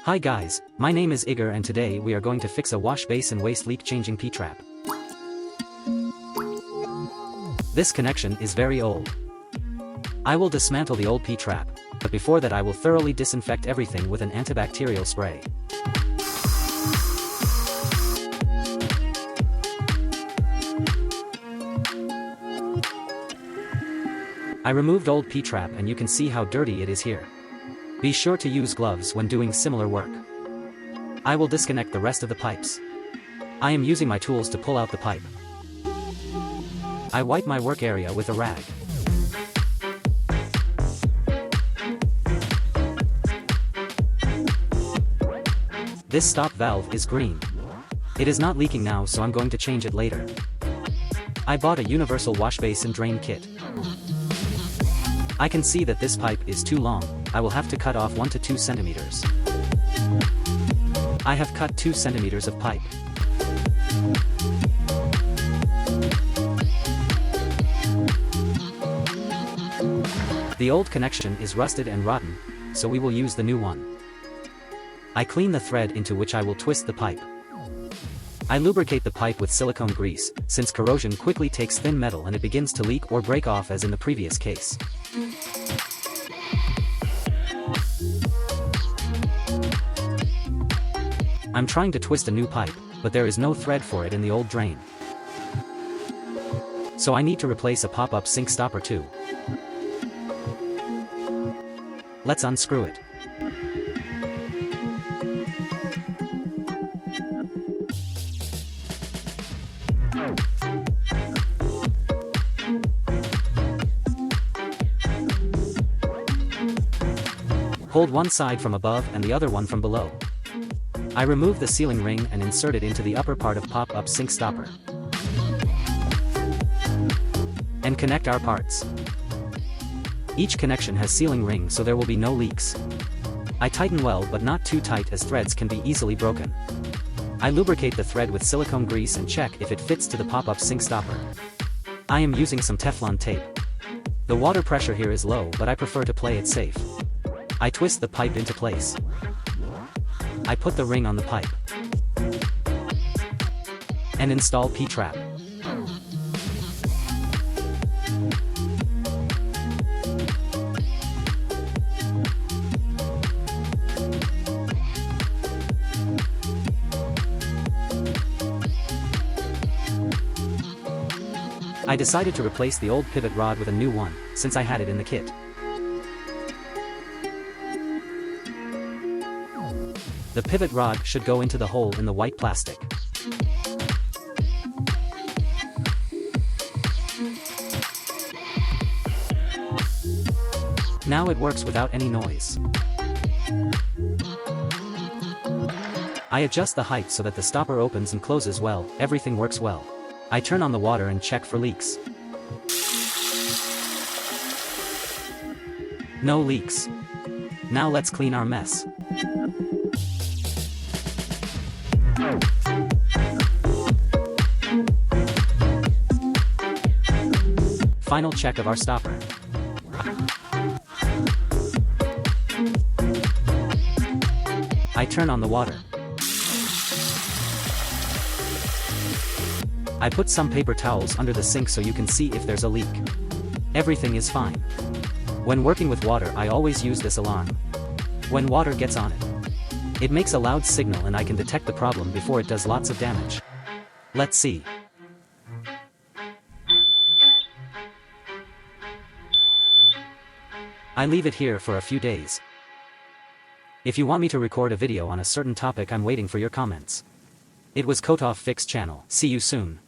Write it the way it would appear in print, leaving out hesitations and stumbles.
Hi guys, my name is Igor and today we are going to fix a wash basin waste leak changing P-trap. This connection is very old. I will dismantle the old P-trap, but before that I will thoroughly disinfect everything with an antibacterial spray. I removed old P-trap and you can see how dirty it is here. Be sure to use gloves when doing similar work. I will disconnect the rest of the pipes. I am using my tools to pull out the pipe. I wipe my work area with a rag. This stop valve is green. It is not leaking now, so I'm going to change it later. I bought a universal wash basin drain kit. I can see that this pipe is too long. I will have to cut off 1 to 2 centimeters. I have cut 2 centimeters of pipe. The old connection is rusted and rotten, so we will use the new one. I clean the thread into which I will twist the pipe. I lubricate the pipe with silicone grease, since corrosion quickly takes thin metal and it begins to leak or break off as in the previous case. I'm trying to twist a new pipe, but there is no thread for it in the old drain. So I need to replace a pop-up sink stopper too. Let's unscrew it. Hold one side from above and the other one from below. I remove the sealing ring and insert it into the upper part of pop-up sink stopper. And connect our parts. Each connection has sealing ring so there will be no leaks. I tighten well but not too tight as threads can be easily broken. I lubricate the thread with silicone grease and check if it fits to the pop-up sink stopper. I am using some Teflon tape. The water pressure here is low but I prefer to play it safe. I twist the pipe into place. I put the ring on the pipe. And install P-trap. I decided to replace the old pivot rod with a new one, since I had it in the kit. The pivot rod should go into the hole in the white plastic. Now it works without any noise. I adjust the height so that the stopper opens and closes well, everything works well. I turn on the water and check for leaks. No leaks. Now let's clean our mess. Final check of our stopper. I turn on the water. I put some paper towels under the sink so you can see if there's a leak. Everything is fine. When working with water I always use this alarm. When water gets on it, it makes a loud signal and I can detect the problem before it does lots of damage. Let's see. I leave it here for a few days. If you want me to record a video on a certain topic, I'm waiting for your comments. It was Kotov Fix channel. See you soon.